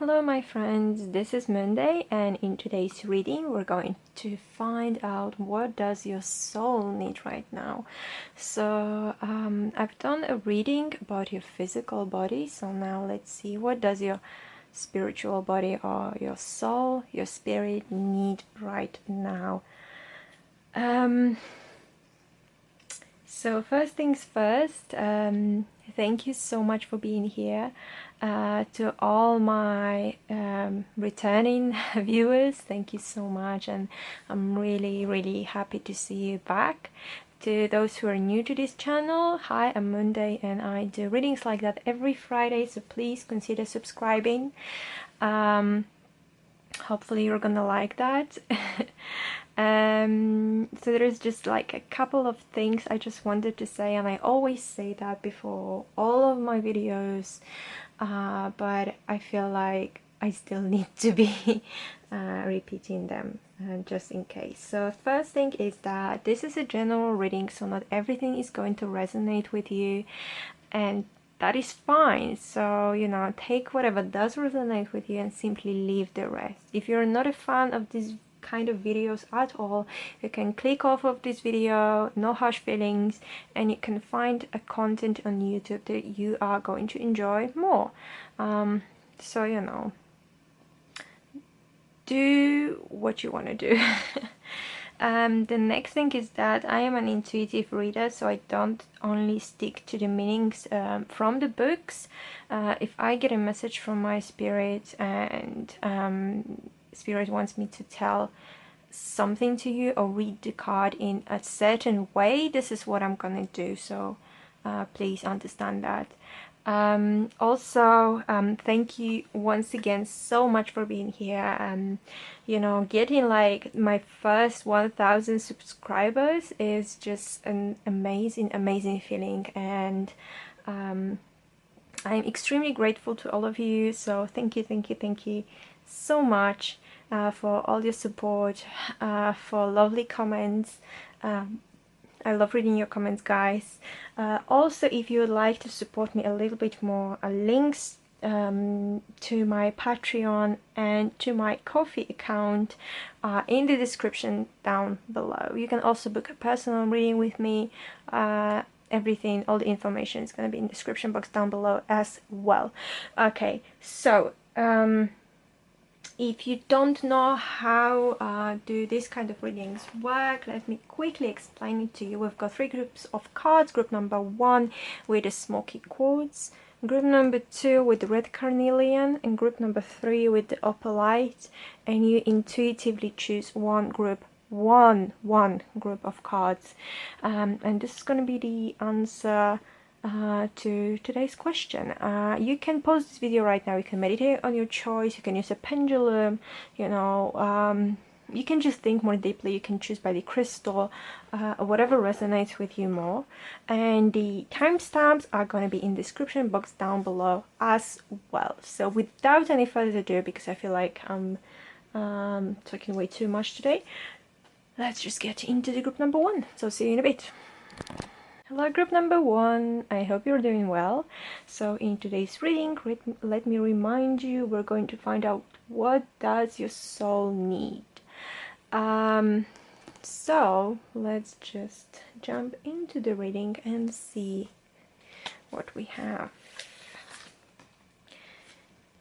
Hello my friends, this is Moonday, and in today's reading we're going to find out what does your soul need right now. So I've done a reading about your physical body, so now let's see what does your spiritual body or your soul, your spirit need right now. So first things first, thank you so much for being here. To all my returning viewers, thank you so much, and I'm really happy to see you back. To those who are new to this channel, hi, I'm Moonday and I do readings like that every Friday, so please consider subscribing. Hopefully you're gonna like that. So there's just like a couple of things I just wanted to say, and I always say that before all of my videos, but I feel like I still need to be repeating them just in case. So first thing is that this is a general reading, so not everything is going to resonate with you, and that is fine. So, you know, take whatever does resonate with you and simply leave the rest. If you're not a fan of these kind of videos at all, you can click off of this video, no harsh feelings, and you can find a content on YouTube that you are going to enjoy more. So, you know, do what you want to do. The next thing is that I am an intuitive reader, so I don't only stick to the meanings from the books. If I get a message from my spirit and spirit wants me to tell something to you or read the card in a certain way, this is what I'm gonna do, so please understand that. Also, thank you once again so much for being here. You know, getting like my first 1000 subscribers is just an amazing feeling, and I'm extremely grateful to all of you. So thank you so much for all your support, for lovely comments. I love reading your comments, guys. Also, if you would like to support me a little bit more, links to my Patreon and to my Ko-fi account are in the description down below. You can also book a personal reading with me. Everything, all the information is going to be in the description box down below as well. Okay, so if you don't know how do these kind of readings work, let me quickly explain it to you. We've got 3 groups of cards. Group number 1 with the Smoky Quartz, group number 2 with the Red Carnelian, and group number 3 with the Opalite, and you intuitively choose one group of cards, and this is going to be the answer to today's question. You can pause this video right now, you can meditate on your choice, you can use a pendulum, you know, you can just think more deeply, you can choose by the crystal, whatever resonates with you more. And the timestamps are going to be in the description box down below as well. So without any further ado, because I feel like I'm talking way too much today, let's just get into the group number 1. So see you in a bit. Hello group number 1, I hope you're doing well. So in today's reading, let me remind you, we're going to find out what does your soul need. So let's just jump into the reading and see what we have.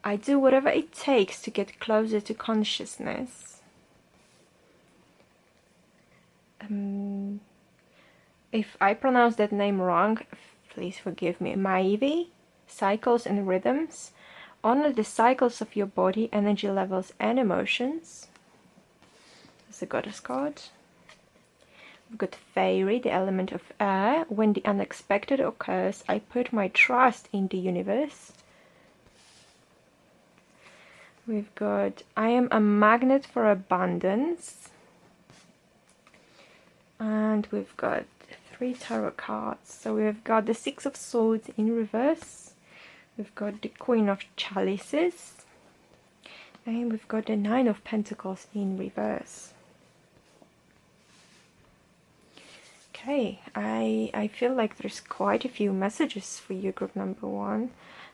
I do whatever it takes to get closer to consciousness. If I pronounce that name wrong, please forgive me. Maivi, cycles and rhythms. Honor the cycles of your body, energy levels and emotions. That's the goddess card. We've got Fairy, the element of air. When the unexpected occurs, I put my trust in the universe. We've got I am a magnet for abundance. And we've got 3 tarot cards. So we've got the 6 of Swords in reverse, we've got the Queen of Chalices, and we've got the 9 of Pentacles in reverse. Okay, I feel like there's quite a few messages for you, group number 1.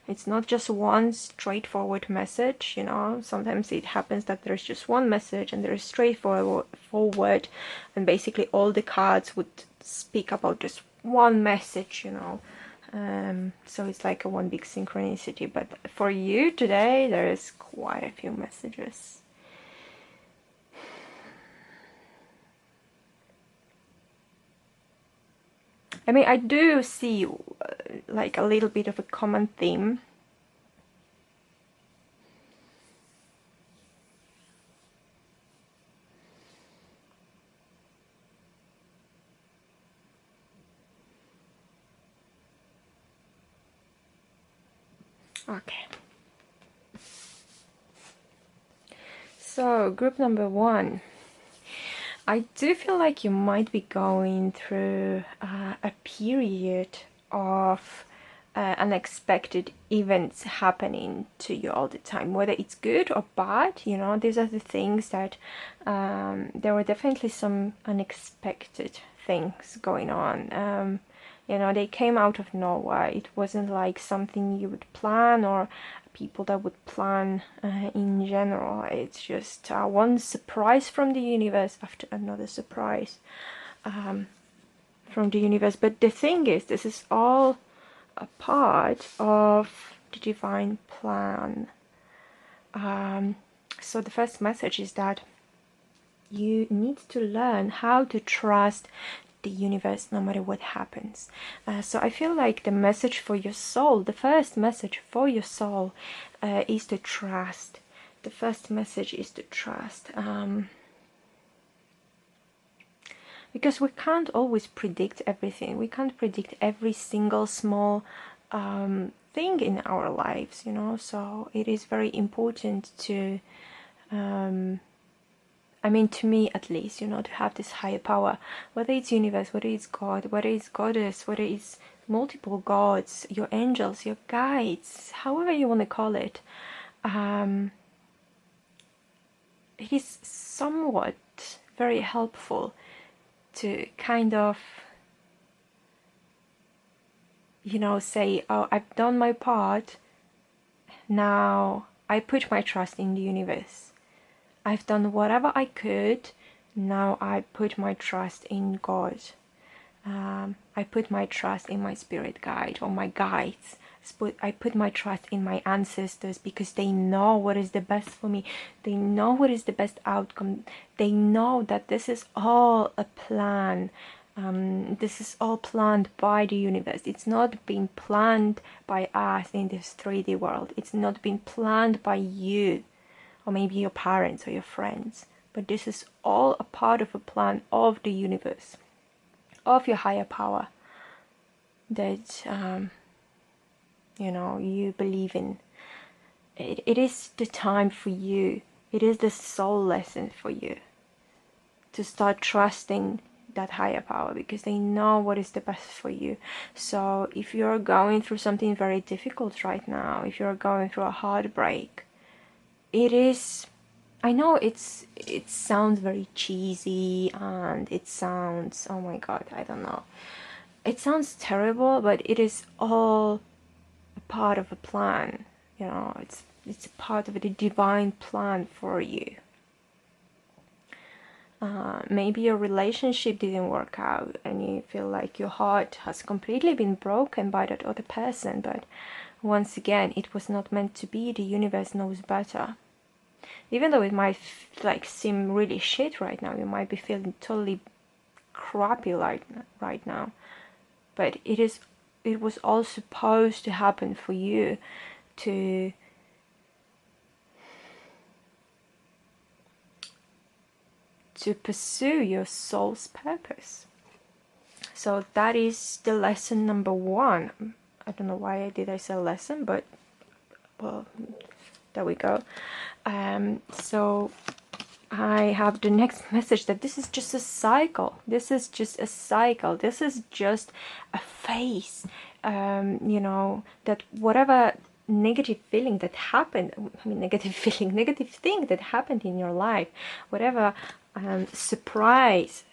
It's not just one straightforward message, you know. Sometimes it happens that there's just one message and there's straightforward, and basically all the cards would speak about just one message, you know. So it's like a one big synchronicity. But for you today, there is quite a few messages. I mean, I do see like a little bit of a common theme. Okay. So, group number 1. I do feel like you might be going through a period of unexpected events happening to you all the time, whether it's good or bad. You know, these are the things that there were definitely some unexpected things going on. You know, they came out of nowhere. It wasn't like something you would plan, or people that would plan in general. It's just one surprise from the universe after another surprise from the universe. But the thing is, this is all a part of the divine plan. So the first message is that you need to learn how to trust the universe no matter what happens. So I feel like the message for your soul, the first message for your soul is to trust. The first message is to trust. Because we can't always predict everything. We can't predict every single small thing in our lives, you know. So it is very important to I mean, to me at least, you know, to have this higher power, whether it's universe, whether it's God, whether it's goddess, whether it's multiple gods, your angels, your guides, however you want to call it. It is somewhat very helpful to kind of, you know, say, oh, I've done my part, now I put my trust in the universe. I've done whatever I could, now I put my trust in God. I put my trust in my spirit guide or my guides. I put my trust in my ancestors, because they know what is the best for me. They know what is the best outcome. They know that this is all a plan. This is all planned by the universe. It's not being planned by us in this 3D world. It's not being planned by you, or maybe your parents or your friends, but this is all a part of a plan of the universe, of your higher power that you know, you believe in. It is the time for you, it is the soul lesson for you to start trusting that higher power, because they know what is the best for you. So if you're going through something very difficult right now, if you're going through a heartbreak, it is, I know it sounds very cheesy, and it sounds, oh my god, I don't know, it sounds terrible, but it is all a part of a plan, you know. It's a part of the divine plan for you. Maybe your relationship didn't work out and you feel like your heart has completely been broken by that other person, but once again, it was not meant to be. The universe knows better. Even though it might like seem really shit right now, you might be feeling totally crappy right now, but it was all supposed to happen for you to pursue your soul's purpose. So that is the lesson number 1. I don't know why I say lesson, but well, there we go. So I have the next message, that this is just a cycle. This is just a cycle. This is just a phase. You know, that whatever negative feeling that happened, I mean negative feeling, negative thing that happened in your life, whatever surprise,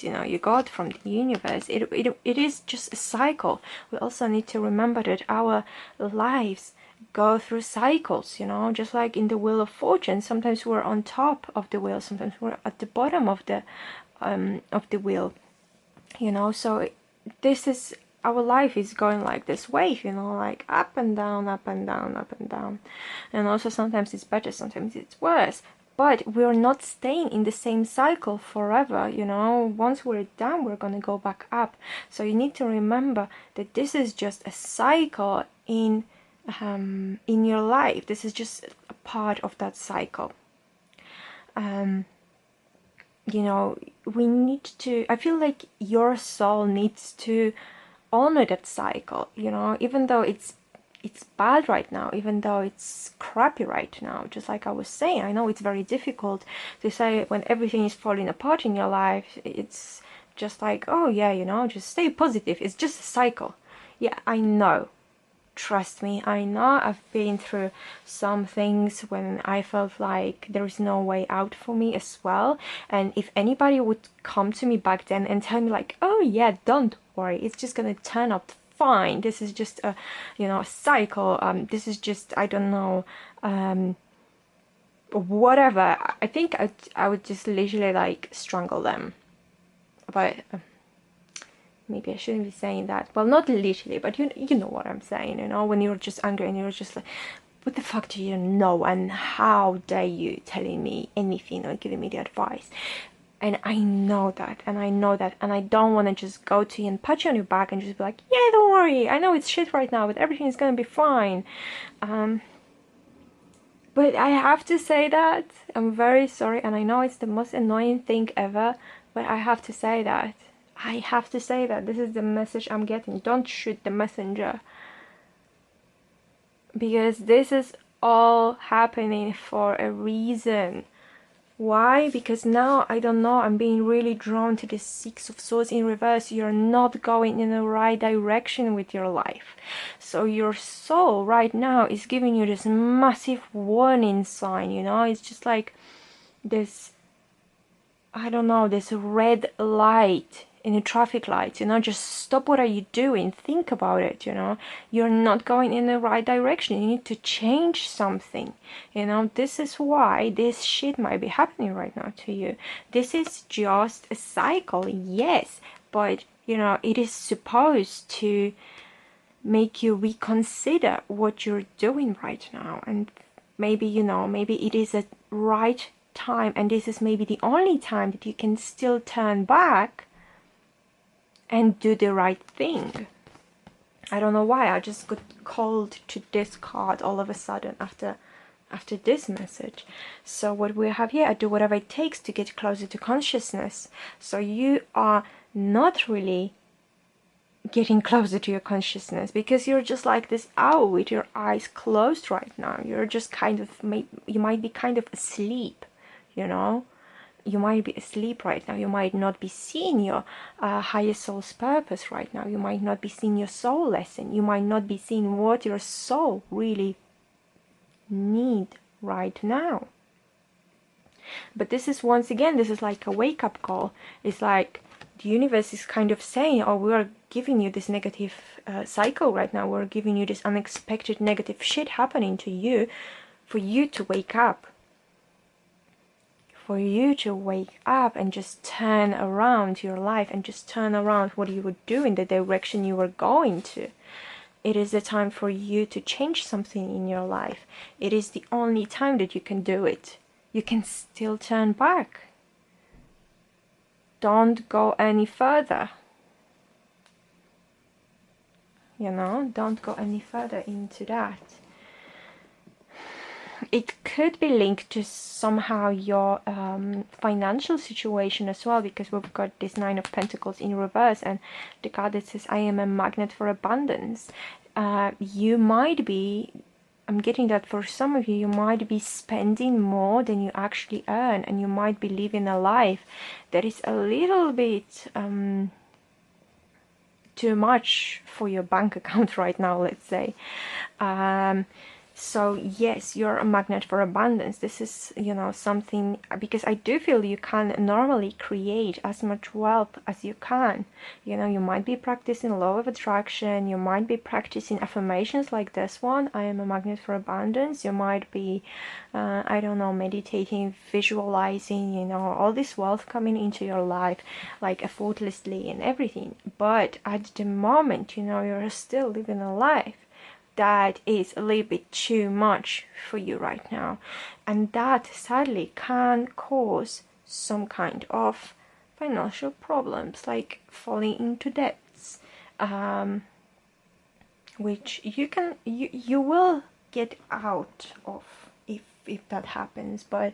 you know, you got from the universe, it is just a cycle. We also need to remember that our lives go through cycles, you know, just like in the Wheel of Fortune. Sometimes we're on top of the wheel, sometimes we're at the bottom of the wheel, you know. So this is, our life is going like this wave, you know, like up and down, up and down, up and down. And also sometimes it's better, sometimes it's worse, but we're not staying in the same cycle forever, you know. Once we're down, we're gonna go back up. So you need to remember that this is just a cycle in your life. This is just a part of that cycle. You know, we need to, I feel like your soul needs to honor that cycle, you know, even though it's bad right now, even though it's crappy right now. Just like I was saying, I know it's very difficult to say when everything is falling apart in your life. It's just like, oh yeah, you know, just stay positive, it's just a cycle. Yeah, I know, trust me, I know. I've been through some things when I felt like there is no way out for me as well. And if anybody would come to me back then and tell me like, oh yeah, don't worry, it's just gonna turn out fine, this is just a, you know, a cycle, this is just, I don't know, whatever, I think I would just literally like strangle them. But maybe I shouldn't be saying that. Well, not literally, but you know what I'm saying, you know, when you're just angry and you're just like, what the fuck do you know, and how dare you telling me anything or giving me the advice. And I know that, and I know that, and I don't want to just go to you and pat you on your back and just be like, yeah, don't worry, I know it's shit right now, but everything is gonna be fine. But I have to say that I'm very sorry, and I know it's the most annoying thing ever, but I have to say that. I have to say that. This is the message I'm getting. Don't shoot the messenger. Because this is all happening for a reason. Why? Because now, I don't know, I'm being really drawn to the Six of Swords in reverse. You're not going in the right direction with your life. So your soul right now is giving you this massive warning sign, you know? It's just like this, I don't know, this red light in a traffic light, you know, just stop, what are you doing, think about it, you know, you're not going in the right direction, you need to change something, you know. This is why this shit might be happening right now to you. This is just a cycle, yes, but you know, it is supposed to make you reconsider what you're doing right now. And maybe, you know, maybe it is a right time, and this is maybe the only time that you can still turn back and do the right thing. I don't know why, I just got called to this card all of a sudden after this message. So what we have here, I do whatever it takes to get closer to consciousness. So you are not really getting closer to your consciousness, because you're just like this owl with your eyes closed right now. You're just kind of, you might be kind of asleep, you know. You might be asleep right now. You might not be seeing your higher soul's purpose right now. You might not be seeing your soul lesson. You might not be seeing what your soul really need right now. But this is, once again, this is like a wake-up call. It's like the universe is kind of saying, oh, we are giving you this negative cycle right now. We're giving you this unexpected negative shit happening to you, for you to wake up. For you to wake up and just turn around your life, and just turn around what you would do in the direction you were going to. It is the time for you to change something in your life. It is the only time that you can do it. You can still turn back. Don't go any further. You know, don't go any further into that. It could be linked to somehow your financial situation as well, because we've got this Nine of Pentacles in reverse, and the card that says, I am a magnet for abundance. You might be, I'm getting that for some of you, you might be spending more than you actually earn, and you might be living a life that is a little bit too much for your bank account right now, let's say. So yes, you're a magnet for abundance. This is, you know, something, because I do feel you can normally create as much wealth as you can. You know, you might be practicing law of attraction, you might be practicing affirmations like this one, I am a magnet for abundance. You might be, I don't know, meditating, visualizing, you know, all this wealth coming into your life like effortlessly and everything. But at the moment, you know, you're still living a life that is a little bit too much for you right now, and that sadly can cause some kind of financial problems, like falling into debts, which you will get out of if that happens. But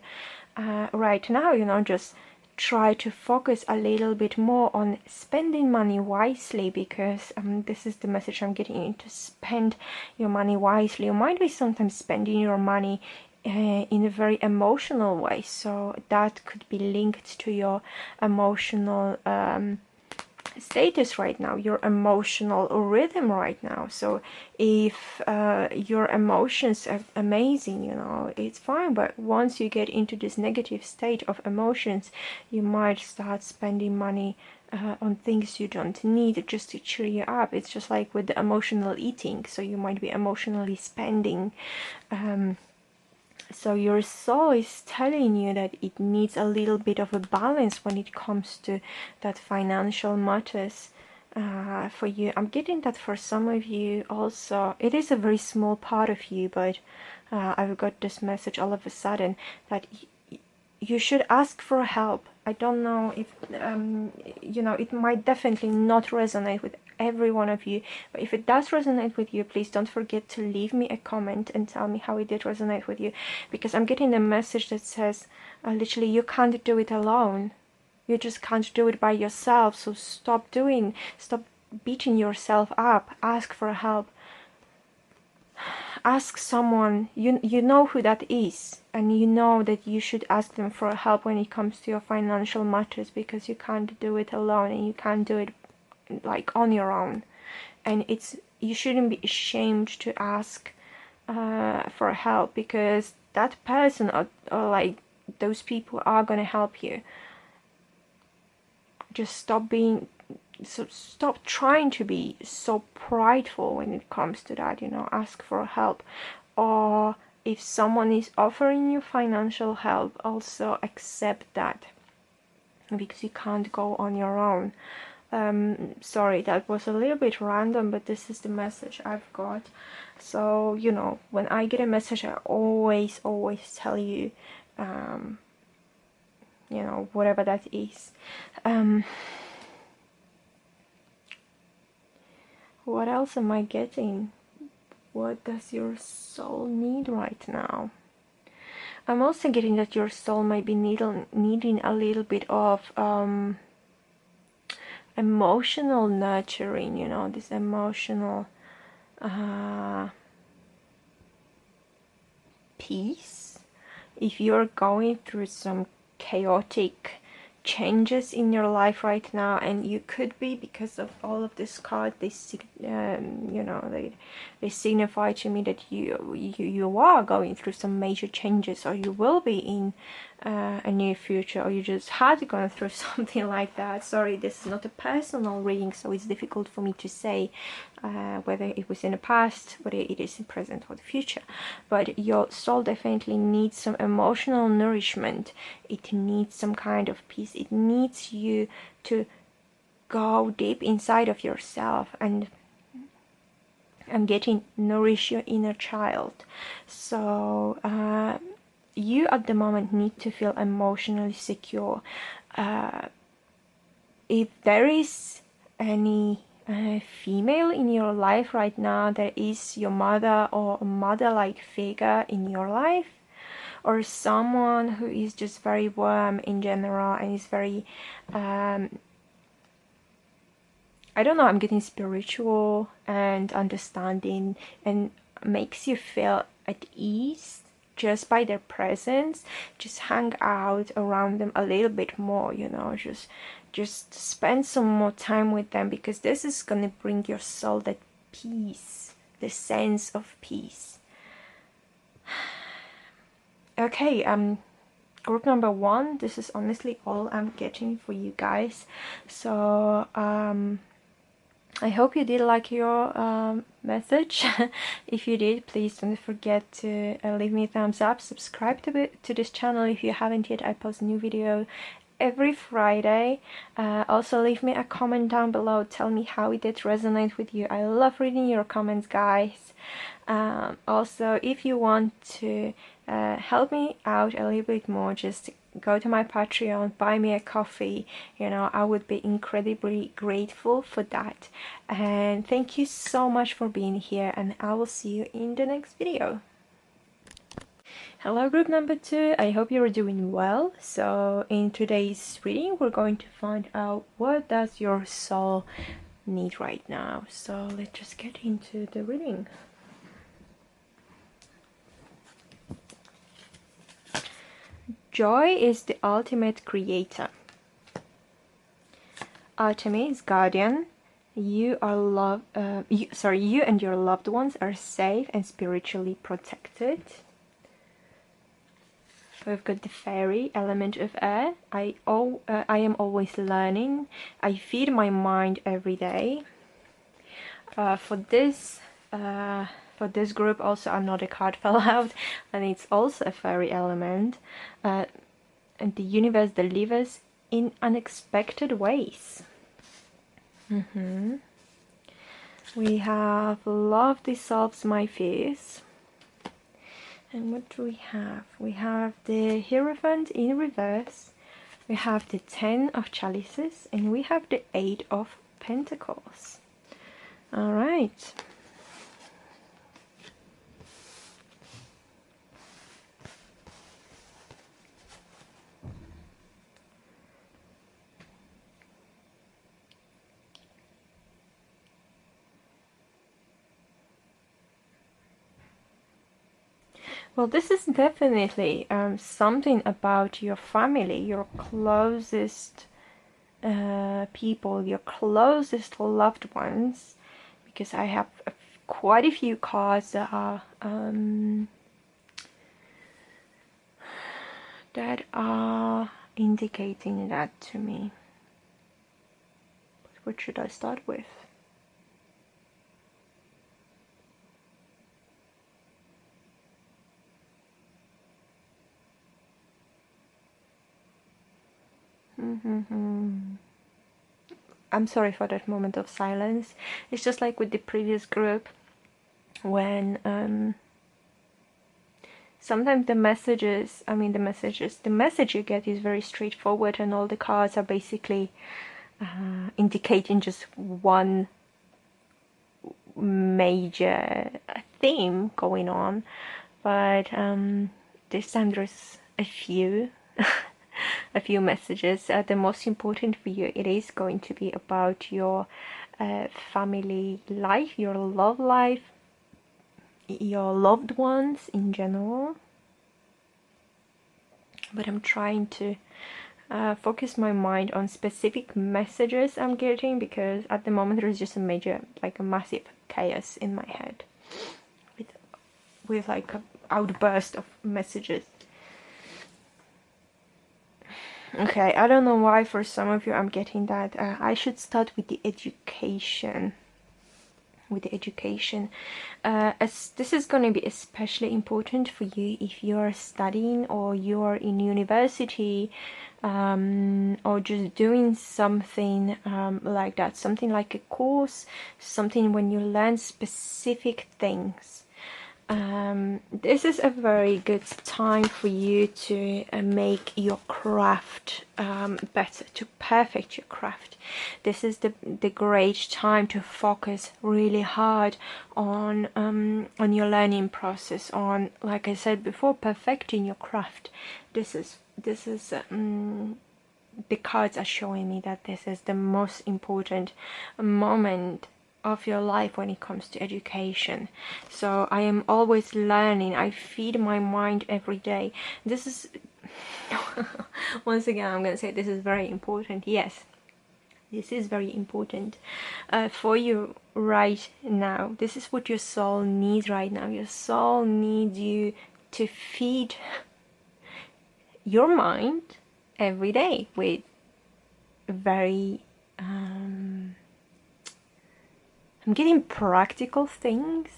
right now, you know, just try to focus a little bit more on spending money wisely, because this is the message I'm getting you, to spend your money wisely. You might be sometimes spending your money in a very emotional way, so that could be linked to your emotional status right now, your emotional rhythm right now. So if your emotions are amazing, you know, it's fine, but once you get into this negative state of emotions, you might start spending money on things you don't need just to cheer you up. It's just like with the emotional eating, so you might be emotionally spending. So your soul is telling you that it needs a little bit of a balance when it comes to that financial matters for you. I'm getting that for some of you also. It is a very small part of you, but I've got this message all of a sudden that you should ask for help. I don't know if, you know, it might definitely not resonate with every one of you, but if it does resonate with you, please don't forget to leave me a comment and tell me how it did resonate with you, because I'm getting a message that says literally, you can't do it alone. You just can't do it by yourself. So stop beating yourself up. Ask for help. Ask someone, you know who that is, and you know that you should ask them for help when it comes to your financial matters, because you can't do it alone, and you can't do it like on your own. And you shouldn't be ashamed to ask for help, because that person or like those people are gonna help you. Just stop trying to be so prideful when it comes to that, you know. Ask for help. Or if someone is offering you financial help, also accept that, because you can't go on your own. Sorry, that was a little bit random, but this is the message I've got. So, you know, when I get a message, I always tell you, you know, whatever that is. What else am I getting? What does your soul need right now? I'm also getting that your soul might be needing a little bit of emotional nurturing, you know, this emotional peace. If you're going through some chaotic changes in your life right now, and you could be, because of all of this card, you know, they signify to me that you are going through some major changes, or you will be in a near future, or you just had gone through something like that. Sorry, this is not a personal reading, so it's difficult for me to say whether it was in the past, whether it is in present or the future. But your soul definitely needs some emotional nourishment. It needs some kind of peace. It needs you to go deep inside of yourself and nourish your inner child. So you at the moment need to feel emotionally secure. If there is any female in your life right now, there is your mother or a mother-like figure in your life, or someone who is just very warm in general and is very I don't know, I'm getting spiritual and understanding and makes you feel at ease just by their presence, just hang out around them a little bit more, you know, just spend some more time with them, because this is gonna bring your soul that peace, the sense of peace. Okay, group number 1, this is honestly all I'm getting for you guys. So I hope you did like your message. If you did, please don't forget to leave me a thumbs up, subscribe to this channel if you haven't yet. I post a new video every Friday. Also leave me a comment down below, tell me how it did resonate with you. I love reading your comments, guys. Also, if you want to help me out a little bit more, just go to my Patreon, buy me a coffee, you know, I would be incredibly grateful for that. And thank you so much for being here, and I will see you in the next video. Hello group number 2, I hope you're doing well. So in today's reading we're going to find out what does your soul need right now. So let's just get into the reading. Joy is the ultimate creator. Artemis, guardian, you and your loved ones are safe and spiritually protected. We've got the fairy, element of air. I am always learning. I feed my mind every day. For this group, also another card fell out, and it's also a fairy element. And the universe delivers in unexpected ways. We have love dissolves my fears. And what do we have? We have the Hierophant in reverse, we have the 10 of Chalices, and we have the 8 of Pentacles. Alright. Well, this is definitely something about your family, your closest people, your closest loved ones, because I have quite a few cards that are indicating that to me. But what should I start with? I'm sorry for that moment of silence. It's just like with the previous group, when sometimes the message you get is very straightforward, and all the cards are basically indicating just one major theme going on. But this time there's a few a few messages. The most important for you, it is going to be about your family life, your love life, your loved ones in general. But I'm trying to focus my mind on specific messages I'm getting, because at the moment there's just a massive chaos in my head with like an outburst of messages. Okay, I don't know why for some of you I'm getting that. I should start with the education. As this is going to be especially important for you if you are studying, or you are in university, or just doing something like that, something like a course, something when you learn specific things. This is a very good time for you to make your craft better, to perfect your craft. This is the great time to focus really hard on your learning process, on, like I said before, perfecting your craft. This is the cards are showing me that this is the most important moment of your life when it comes to education. So I am always learning. I feed my mind every day. This is once again, I'm going to say this is very important. Yes, this is very important for you right now. This is what your soul needs right now. Your soul needs you to feed your mind every day with very I'm getting practical things.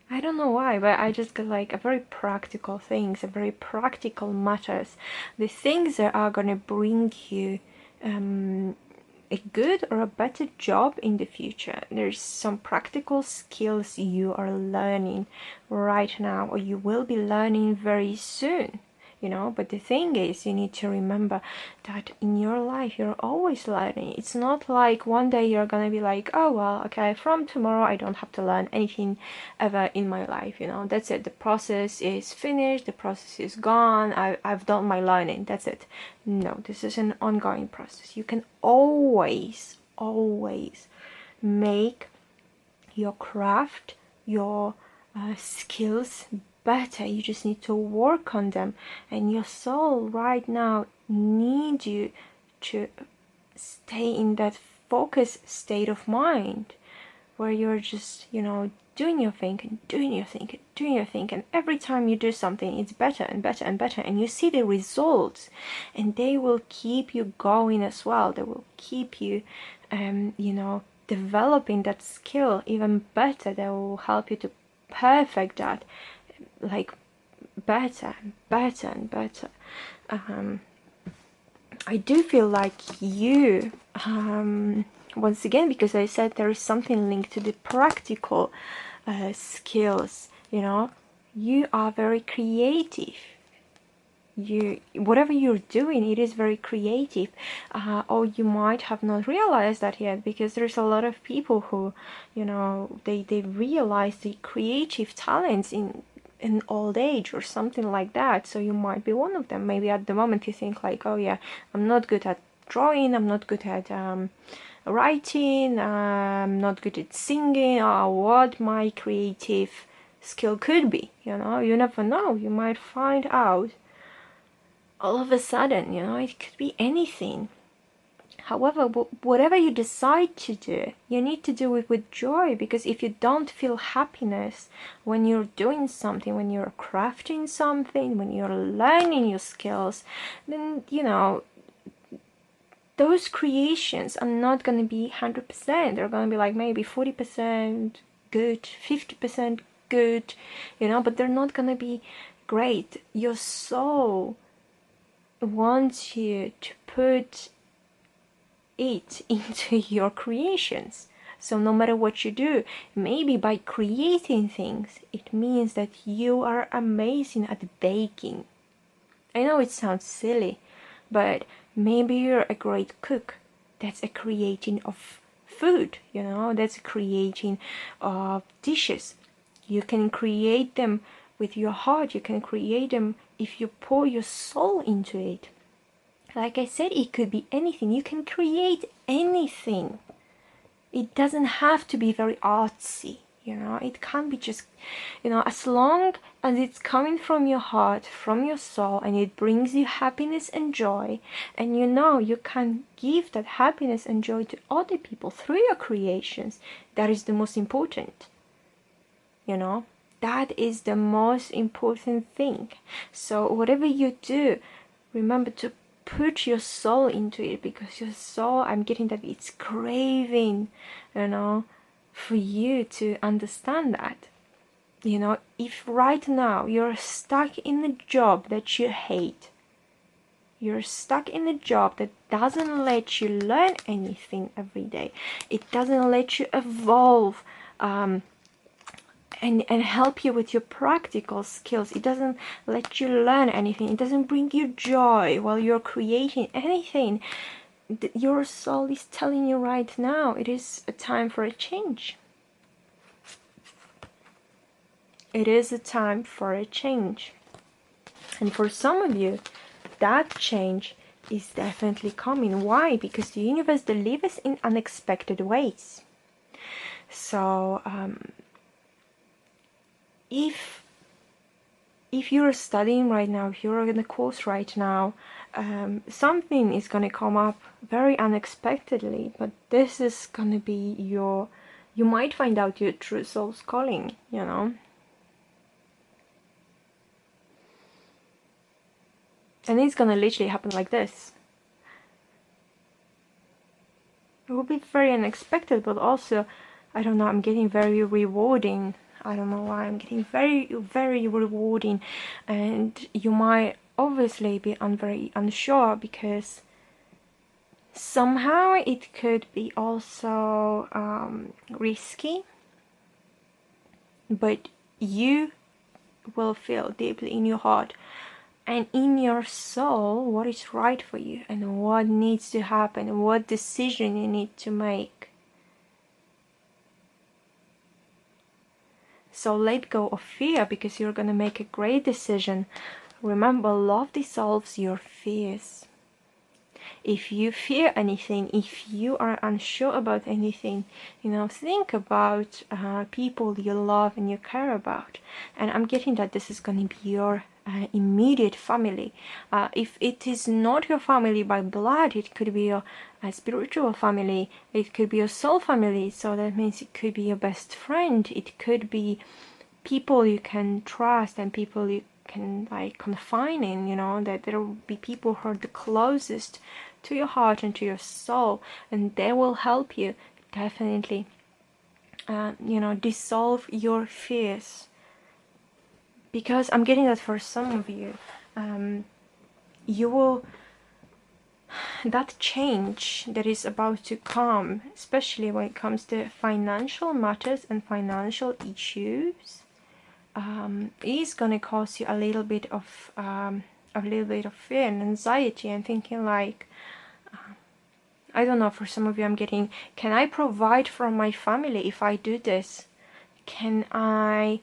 I don't know why, but I just got like a very practical things, a very practical matters. The things that are gonna bring you a good or a better job in the future. There's some practical skills you are learning right now, or you will be learning very soon. You know, but the thing is, you need to remember that in your life you're always learning. It's not like one day you're gonna be like, oh well, okay, from tomorrow I don't have to learn anything ever in my life. You know, that's it, the process is finished, the process is gone, I've done my learning, that's it. No, this is an ongoing process. You can always make your craft, your skills better. You just need to work on them, and your soul right now needs you to stay in that focused state of mind where you're just, you know, doing your thing and doing your thing and doing your thing, and every time you do something it's better and better and better, and you see the results, and they will keep you going as well. They will keep you you know, developing that skill even better. They will help you to perfect that like better and better and better. I do feel like you once again, because I said there is something linked to the practical skills, you know, you are very creative. You, whatever you're doing, it is very creative, or you might have not realized that yet, because there's a lot of people who, you know, they realize the creative talents in old age or something like that. So you might be one of them. Maybe at the moment you think like, oh yeah, I'm not good at drawing, I'm not good at writing, I'm not good at singing, or what my creative skill could be. You know, you never know, you might find out all of a sudden. You know, it could be anything. However, whatever you decide to do, you need to do it with joy, because if you don't feel happiness when you're doing something, when you're crafting something, when you're learning your skills, then, you know, those creations are not going to be 100%. They're going to be like maybe 40% good, 50% good, you know, but they're not going to be great. Your soul wants you to put it into your creations. So no matter what you do, maybe by creating things, it means that you are amazing at baking. I know it sounds silly, but maybe you're a great cook. That's a creating of food, you know, that's a creating of dishes. You can create them with your heart. You can create them if you pour your soul into it. Like I said, it could be anything. You can create anything. It doesn't have to be very artsy, you know. It can be just, you know, as long as it's coming from your heart, from your soul, and it brings you happiness and joy, and you know you can give that happiness and joy to other people through your creations. That is the most important, you know. That is the most important thing. So whatever you do, remember to put your soul into it, because your soul, I'm getting that it's craving, you know, for you to understand that. You know, if right now you're stuck in a job that you hate, you're stuck in a job that doesn't let you learn anything every day, it doesn't let you evolve and help you with your practical skills, it doesn't let you learn anything, it doesn't bring you joy while you're creating anything, your soul is telling you right now it is a time for a change. It is a time for a change. And for some of you, that change is definitely coming. Why? Because the universe delivers in unexpected ways. So if you're studying right now, if you're in a course right now, something is going to come up very unexpectedly, but this is going to be you might find out your true soul's calling, you know. And it's going to literally happen like this. It will be very unexpected, but also, I don't know, I'm getting very rewarding. I don't know why, I'm getting very, very rewarding. And you might obviously be very unsure, because somehow it could be also risky. But you will feel deeply in your heart and in your soul what is right for you and what needs to happen, what decision you need to make. So let go of fear, because you're going to make a great decision. Remember, love dissolves your fears. If you fear anything, if you are unsure about anything, you know, think about people you love and you care about. And I'm getting that this is going to be your immediate family. If it is not your family by blood, it could be your spiritual family, it could be your soul family. So that means it could be your best friend, it could be people you can trust and people you can like confine in, you know, that there will be people who are the closest to your heart and to your soul, and they will help you definitely you know, dissolve your fears. Because I'm getting that for some of you, you will, that change that is about to come, especially when it comes to financial matters and financial issues, is going to cause you a little bit of fear and anxiety, and thinking like, I don't know, for some of you I'm getting, can I provide for my family if I do this? Can I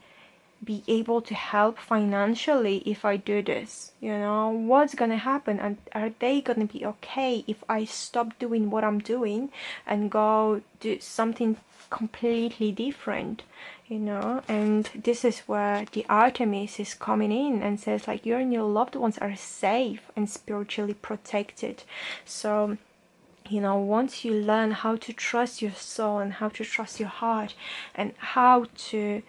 be able to help financially if I do this? You know, what's gonna happen? And are they gonna be okay if I stop doing what I'm doing and go do something completely different? You know, and this is where the Artemis is coming in and says like, you and your loved ones are safe and spiritually protected. So, you know, once you learn how to trust your soul and how to trust your heart, and how to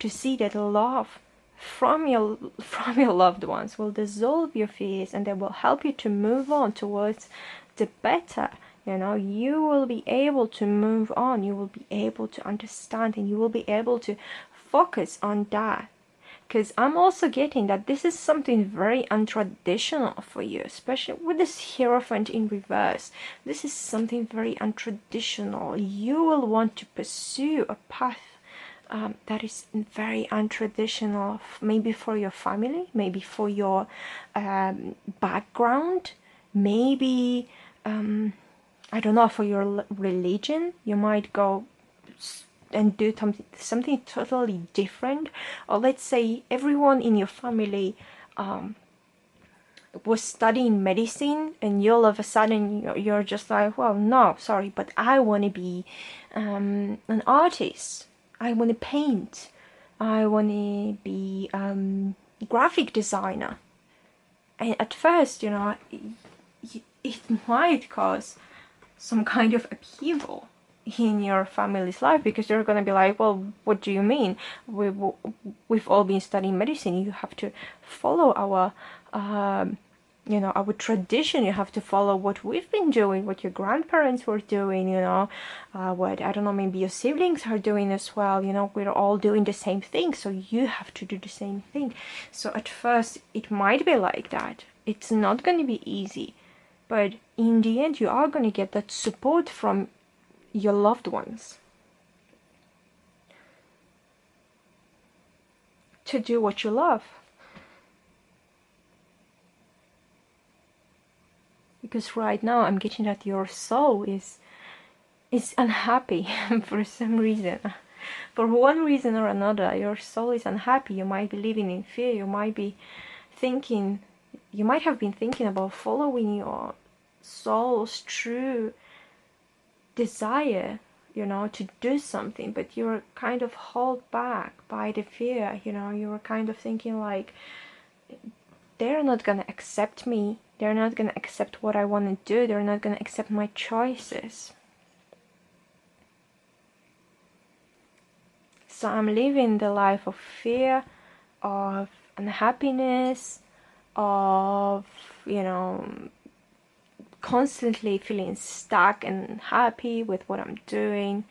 see that love from your loved ones will dissolve your fears, and they will help you to move on towards the better. You know, you will be able to move on, you will be able to understand, and you will be able to focus on that. Because I'm also getting that this is something very untraditional for you, especially with this Hierophant in reverse. This is something very untraditional. You will want to pursue a path that is very untraditional, maybe for your family, maybe for your background, maybe, I don't know, for your religion. You might go and do something totally different. Or let's say everyone in your family was studying medicine, and you all of a sudden you're just like, well, no, sorry, but I want to be an artist. I want to paint. I want to be graphic designer. And at first, you know, it might cause some kind of upheaval in your family's life, because they're going to be like, well, what do you mean? We've all been studying medicine. You have to follow our you know, our tradition. You have to follow what we've been doing, what your grandparents were doing, you know, what, I don't know, maybe your siblings are doing as well. You know, we're all doing the same thing, so you have to do the same thing. So at first it might be like that. It's not going to be easy, but in the end you are going to get that support from your loved ones to do what you love. Because right now I'm getting that your soul is unhappy for some reason. For one reason or another, your soul is unhappy. You might be living in fear. You might be thinking you might have been thinking about following your soul's true desire, you know, to do something, but you're kind of held back by the fear, you know. You were kind of thinking like, they're not gonna accept me, they're not gonna accept what I want to do, they're not gonna accept my choices. So I'm living the life of fear, of unhappiness, of, you know, constantly feeling stuck and happy with what I'm doing.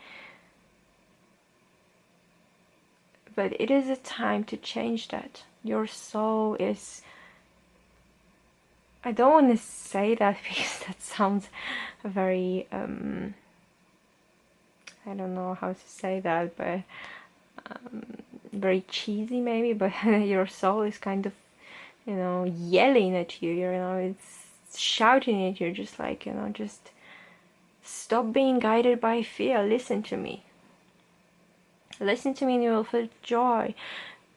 But it is a time to change that. Your soul is, I don't want to say that because that sounds very, I don't know how to say that, but very cheesy maybe, but your soul is kind of, you know, yelling at you, you know, it's shouting at you, just like, you know, just stop being guided by fear, listen to me. Listen to me and you will feel joy.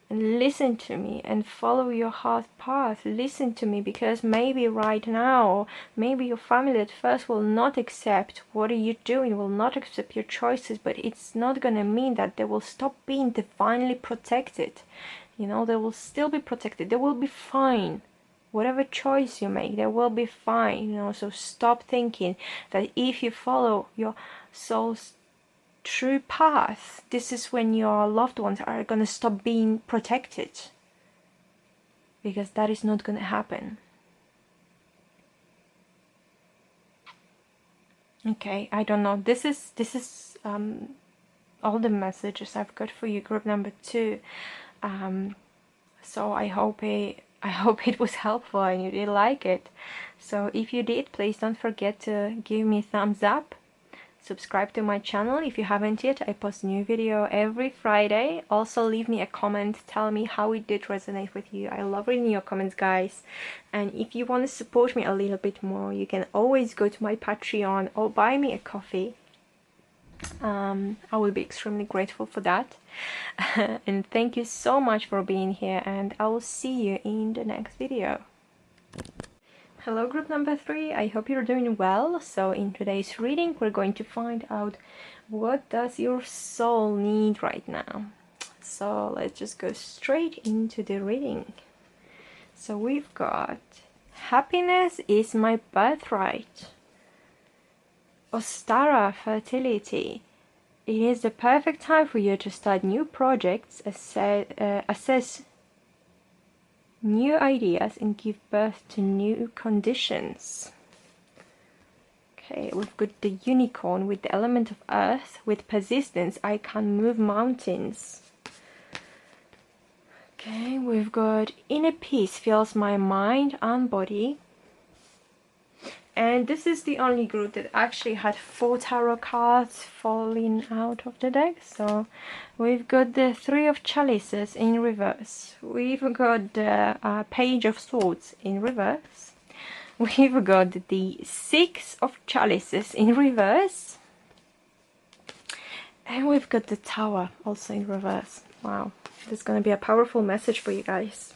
And listen to me and follow your heart path. Listen to me, because maybe right now, maybe your family at first will not accept what are you doing, will not accept your choices, but it's not gonna mean that they will stop being divinely protected. You know, they will still be protected. They will be fine. Whatever choice you make, they will be fine. You know, so stop thinking that if you follow your soul's true path, this is when your loved ones are gonna stop being protected, because that is not gonna happen. Okay, I don't know. This is all the messages I've got for you, group number 2. So I hope it was helpful and you did like it. So if you did, please don't forget to give me a thumbs up. Subscribe to my channel if you haven't yet. I post a new video every Friday. Also leave me a comment, tell me how it did resonate with you. I love reading your comments, guys. And if you want to support me a little bit more, you can always go to my Patreon or buy me a coffee. I will be extremely grateful for that. And thank you so much for being here, and I will see you in the next video. Hello, group number 3. I hope you're doing well. So in today's reading, we're going to find out what does your soul need right now. So let's just go straight into the reading. So we've got happiness is my birthright. Ostara fertility. It is the perfect time for you to start new projects, assess new ideas, and give birth to new conditions. Okay, we've got the unicorn with the element of earth. With persistence, I can move mountains. Okay, we've got inner peace fills my mind and body. And this is the only group that actually had 4 tarot cards falling out of the deck. So we've got the 3 of chalices in reverse. We've got the page of swords in reverse. We've got the 6 of chalices in reverse. And we've got the tower also in reverse. Wow, this is going to be a powerful message for you guys.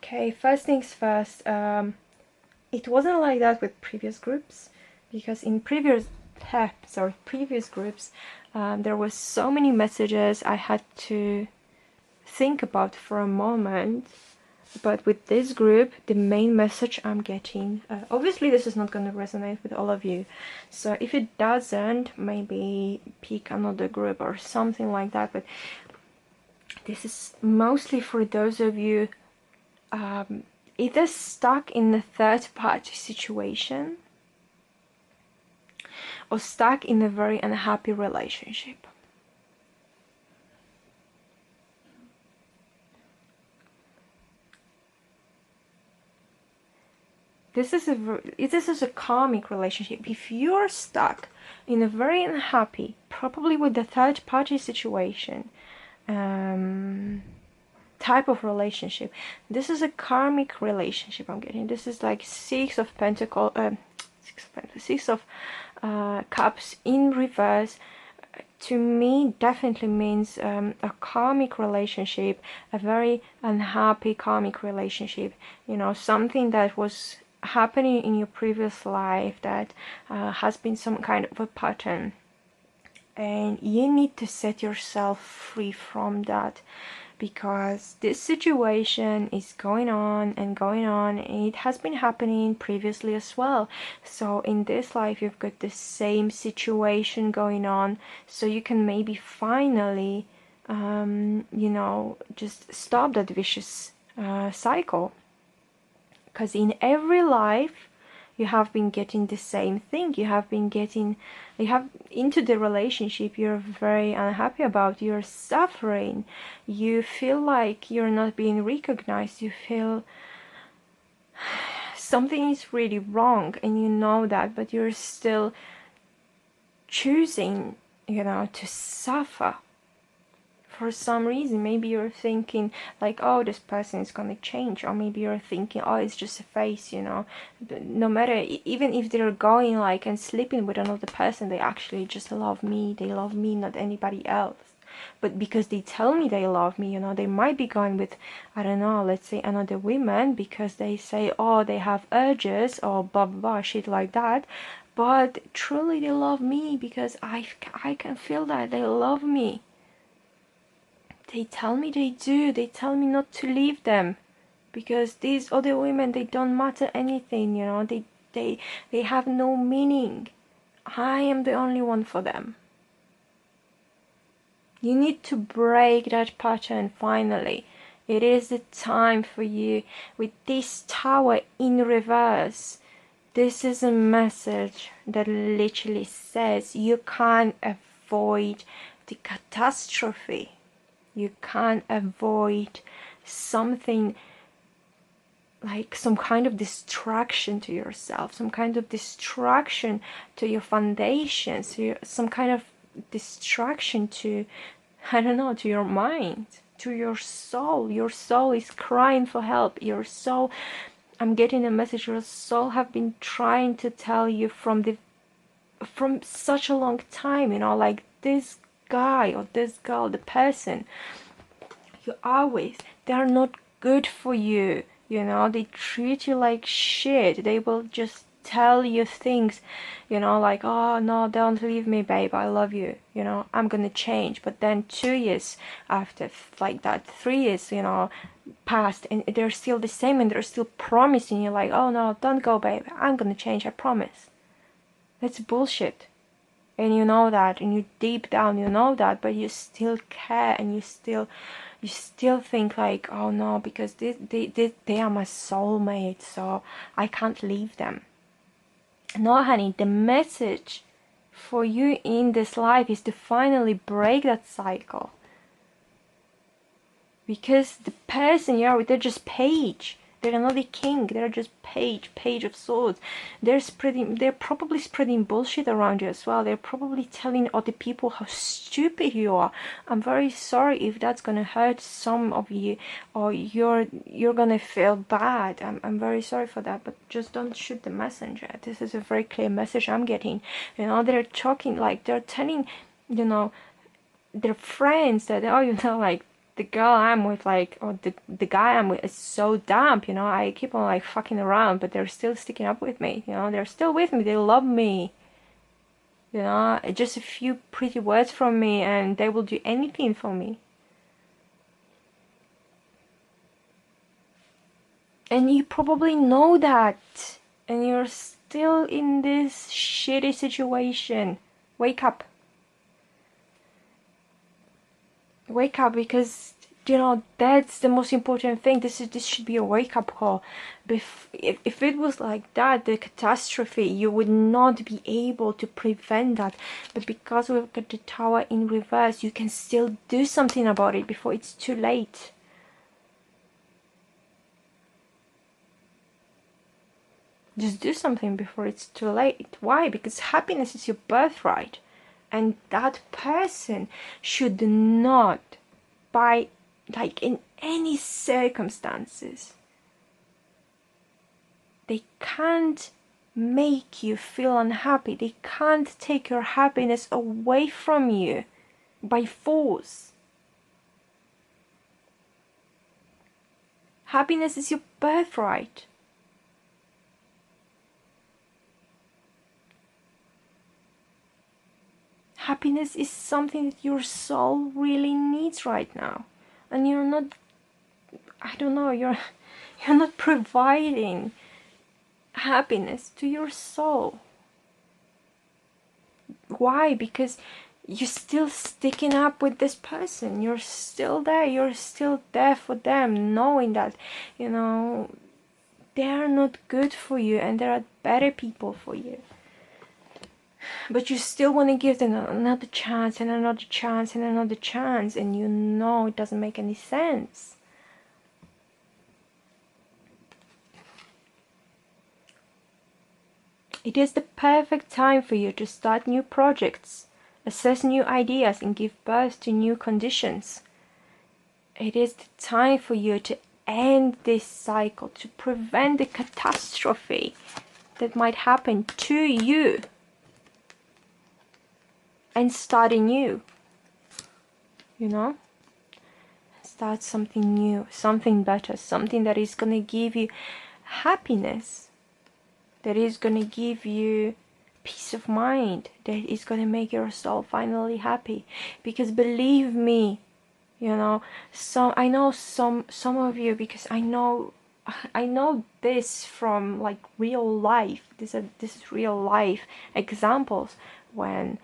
Okay, first things first, it wasn't like that with previous groups, because in previous groups, there was so many messages I had to think about for a moment. But with this group, the main message I'm getting, obviously this is not going to resonate with all of you, so if it doesn't, maybe pick another group or something like that. But this is mostly for those of you either stuck in the third-party situation or stuck in a very unhappy relationship. This is a karmic relationship. If you're stuck in a very unhappy, probably with the third-party situation, type of relationship, this is a karmic relationship I'm getting. This is like 6 of Pentacles, 6 of Cups in reverse. to me definitely means a karmic relationship, a very unhappy karmic relationship, you know, something that was happening in your previous life that has been some kind of a pattern, and you need to set yourself free from that, because this situation is going on and going on, and it has been happening previously as well. So in this life you've got the same situation going on, so you can maybe finally you know, just stop that vicious cycle, because in every life you have been getting the same thing. You have into the relationship you're very unhappy about, you're suffering, you feel like you're not being recognized, you feel something is really wrong, and you know that, but you're still choosing, you know, to suffer for some reason. Maybe you're thinking like, oh, this person is gonna change, or maybe you're thinking, oh, it's just a phase, you know, no matter, even if they're going like and sleeping with another person, they actually just love me, they love me, not anybody else. But because they tell me they love me, you know, they might be going with, I don't know, let's say another woman, because they say, oh, they have urges or blah blah blah shit like that. But truly they love me, because I can feel that they love me. They tell me they do. They tell me not to leave them, because these other women, they don't matter anything, you know. They have no meaning. I am the only one for them. You need to break that pattern finally. It is the time for you. With this tower in reverse, this is a message that literally says you can't avoid the catastrophe. You can't avoid something like some kind of distraction to yourself, some kind of distraction to your foundations, some kind of distraction to, I don't know, to your mind, to your soul. Your soul is crying for help. Your soul, I'm getting a message, your soul have been trying to tell you from such a long time, you know, like this guy or this girl, the person you are with, they are not good for you, you know. They treat you like shit. They will just tell you things, you know, like, oh no, don't leave me, babe, I love you, you know, I'm gonna change. But then 2 years after, like that, 3 years, you know, passed, and they're still the same, and they're still promising you like, oh no, don't go, babe, I'm gonna change, I promise. That's bullshit. And you know that, and you deep down you know that, but you still care, and you still think like, oh no, because they are my soulmate, so I can't leave them. No, honey, the message for you in this life is to finally break that cycle, because the person you are with, they're just page. They're not a king. They're just page of swords. They're probably spreading bullshit around you as well. They're probably telling other people how stupid you are. I'm very sorry if that's gonna hurt some of you, or you're gonna feel bad. I'm very sorry for that, but just don't shoot the messenger. This is a very clear message I'm getting. You know, they're talking like, they're telling, you know, their friends that, oh, you know, like, the girl I'm with, like, or the guy I'm with is so dumb, you know, I keep on like fucking around, but they're still sticking up with me, you know, they're still with me, they love me, you know, just a few pretty words from me and they will do anything for me. And you probably know that, and you're still in this shitty situation. Wake up. Wake up, because you know that's the most important thing. This should be a wake-up call. If it was like that, the catastrophe, you would not be able to prevent that. But because we've got the tower in reverse, you can still do something about it before it's too late. Just do something before it's too late. Why? Because happiness is your birthright, and that person should not, by like in any circumstances, they can't make you feel unhappy. They can't take your happiness away from you by force. Happiness is your birthright. Happiness is something that your soul really needs right now. And you're not, I don't know, you're not providing happiness to your soul. Why? Because you're still sticking up with this person. You're still there. You're still there for them, knowing that, you know, they're not good for you and there are better people for you. But you still want to give them another chance and another chance and another chance, and you know it doesn't make any sense. It is the perfect time for you to start new projects, assess new ideas, and give birth to new conditions. It is the time for you to end this cycle, to prevent the catastrophe that might happen to you, and start anew. You know? Start something new, something better, something that is going to give you happiness, that is going to give you peace of mind, that is going to make your soul finally happy. Because believe me, you know, I know some of you, because I know this from like real life. This is real life examples when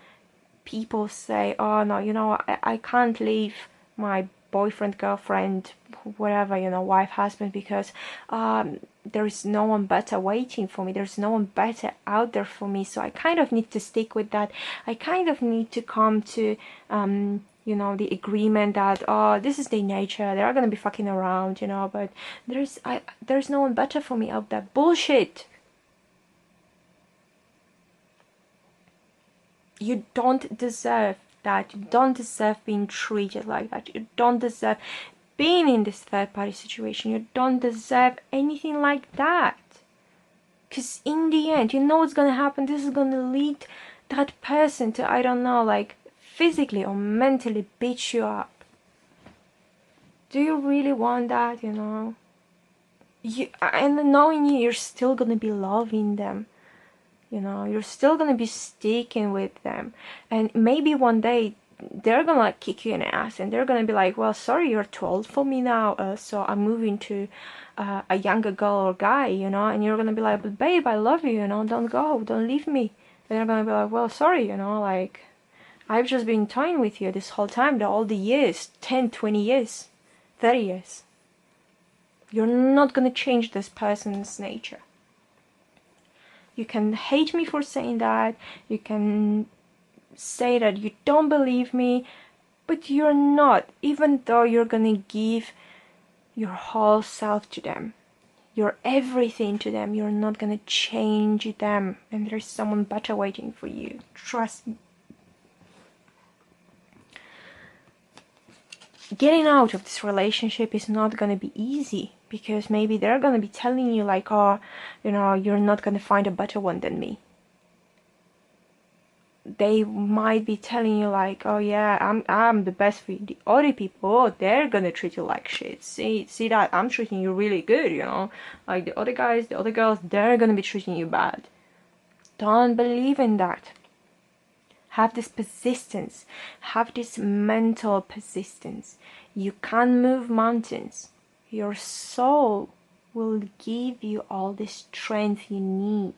people say, oh no, you know, I can't leave my boyfriend, girlfriend, whatever, you know, wife, husband, because there is no one better waiting for me. There's no one better out there for me. So I kind of need to stick with that. I kind of need to come to, you know, the agreement that, oh, this is their nature. They're going to be fucking around, you know, but there's no one better for me out there. Bullshit. You don't deserve that. You don't deserve being treated like that. You don't deserve being in this third party situation. You don't deserve anything like that. Because in the end, you know what's going to happen. This is going to lead that person to, I don't know, like physically or mentally beat you up. Do you really want that, you know? And knowing you're still going to be loving them. You know, you're still going to be sticking with them. And maybe one day they're going to like kick you in the ass and they're going to be like, well, sorry, you're too old for me now. So I'm moving to a younger girl or guy, you know. And you're going to be like, but babe, I love you, you know, don't go, don't leave me. And they're going to be like, well, sorry, you know, like I've just been toying with you this whole time, all the years, 10, 20 years, 30 years. You're not going to change this person's nature. You can hate me for saying that, you can say that you don't believe me, but you're not. Even though you're gonna give your whole self to them, your everything to them, you're not gonna change them, and there's someone better waiting for you. Trust me. Getting out of this relationship is not gonna be easy, because maybe they're gonna be telling you like, oh, you know, you're not gonna find a better one than me. They might be telling you like, oh yeah, I'm the best for you. The other people, oh, they're gonna treat you like shit. See that I'm treating you really good, you know. Like the other guys, the other girls, they're gonna be treating you bad. Don't believe in that. Have this persistence. Have this mental persistence. You can move mountains. Your soul will give you all the strength you need.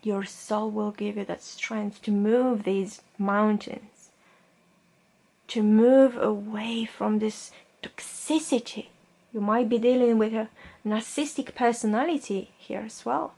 Your soul will give you that strength to move these mountains, to move away from this toxicity. You might be dealing with a narcissistic personality here as well.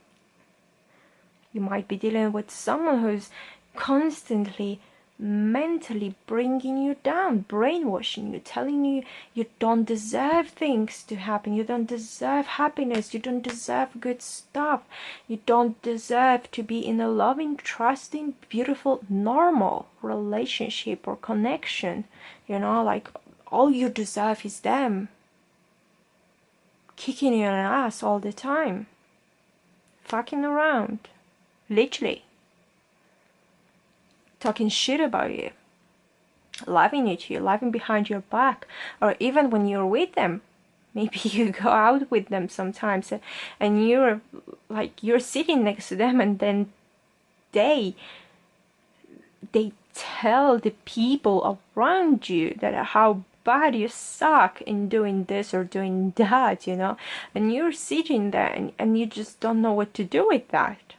You might be dealing with someone who's constantly mentally bringing you down, brainwashing you, telling you you don't deserve things to happen, you don't deserve happiness, you don't deserve good stuff, you don't deserve to be in a loving, trusting, beautiful, normal relationship or connection. You know, like all you deserve is them. kicking your ass all the time, fucking around, literally, talking shit about you, laughing at you, laughing behind your back, or even when you're with them. Maybe you go out with them sometimes and you're sitting next to them, and then they tell the people around you that how bad you suck in doing this or doing that, you know, and you're sitting there and you just don't know what to do with that.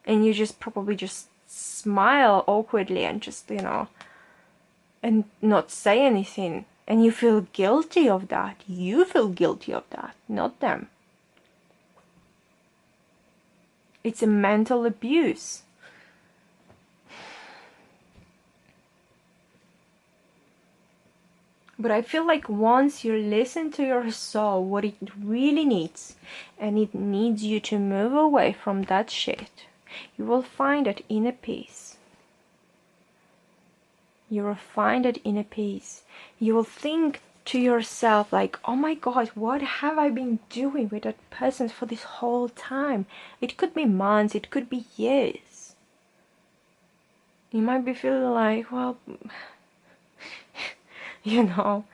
And you just probably just smile awkwardly and just, you know, and not say anything. And you feel guilty of that. You feel guilty of that, not them. It's a mental abuse. But I feel like once you listen to your soul, what it really needs, and it needs you to move away from that shit, you will find that inner peace. You will find that inner peace. You will think to yourself like, oh my God, what have I been doing with that person for this whole time? It could be months, it could be years. You might be feeling like, well, you know,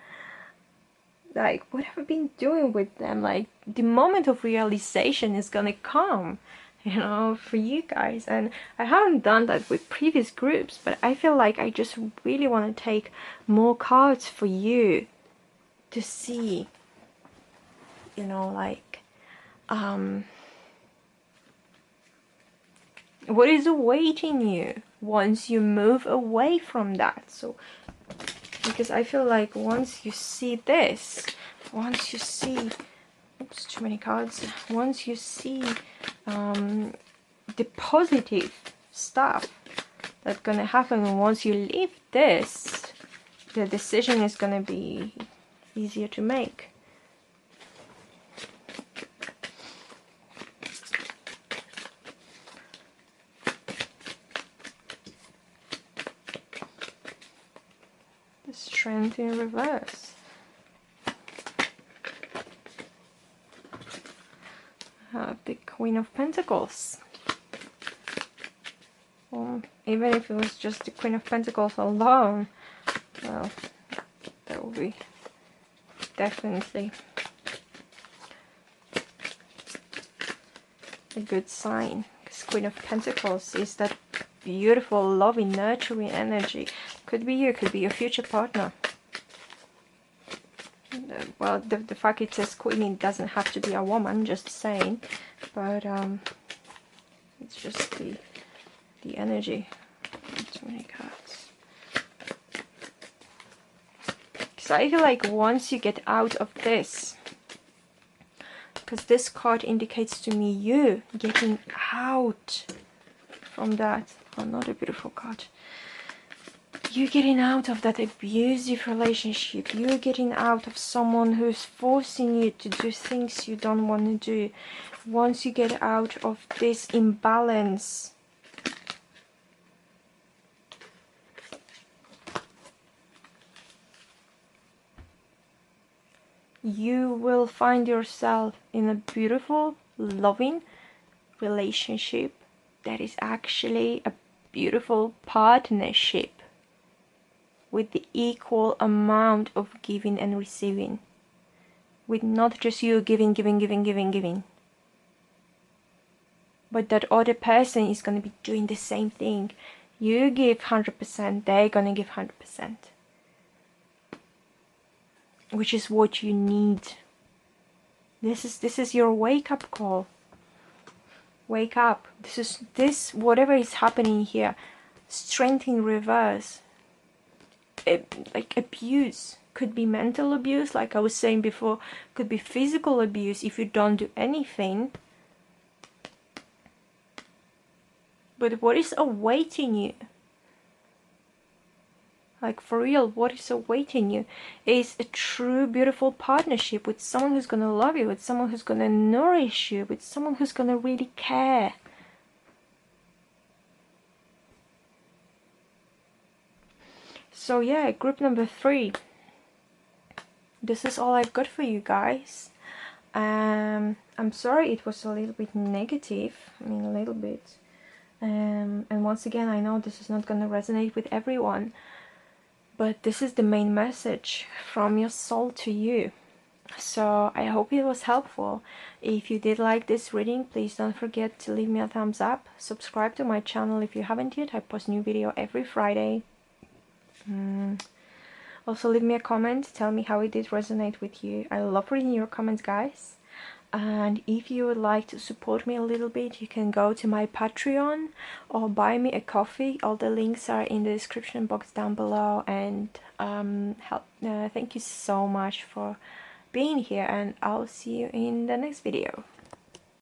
like, what have I been doing with them? Like, the moment of realization is gonna come, you know, for you guys. And I haven't done that with previous groups, but I feel like I just really want to take more cards for you to see, you know, like, what is awaiting you once you move away from that. So, because I feel like once you see this, once you see, oops, too many cards, once you see the positive stuff that's gonna happen once you leave this, the decision is gonna be easier to make. The Strength in reverse. The Queen of Pentacles. Well, even if it was just the Queen of Pentacles alone, well, that would be definitely a good sign, because Queen of Pentacles is that beautiful, loving, nurturing energy. Could be you, could be your future partner. Well, the fact it says Queen, it doesn't have to be a woman, just saying, but it's just the energy. Too many cards. So I feel like once you get out of this, because this card indicates to me you getting out from that. Another beautiful card. You're getting out of that abusive relationship. You're getting out of someone who's forcing you to do things you don't want to do. Once you get out of this imbalance, you will find yourself in a beautiful, loving relationship that is actually a beautiful partnership with the equal amount of giving and receiving, with not just you giving, but that other person is going to be doing the same thing. You give 100%, they're going to give 100%, which is what you need. This is your wake-up call. Wake up. This whatever is happening here, strength in reverse. Like abuse, could be mental abuse, like I was saying before, could be physical abuse if you don't do anything. But what is awaiting you, like for real, what is awaiting you is a true beautiful partnership with someone who's gonna love you, with someone who's gonna nourish you, with someone who's gonna really care. So yeah, group number 3. this is all I've got for you guys. I'm sorry it was a little bit negative, I mean a little bit, and once again I know this is not gonna resonate with everyone, but this is the main message from your soul to you. So I hope it was helpful. If you did like this reading, please don't forget to leave me a thumbs up, subscribe to my channel if you haven't yet. I post new video every Friday. Also leave me a comment, tell me how it did resonate with you. I love reading your comments, guys. And if you would like to support me a little bit, you can go to my Patreon or buy me a coffee. All the links are in the description box down below. And thank you so much for being here, and I'll see you in the next video.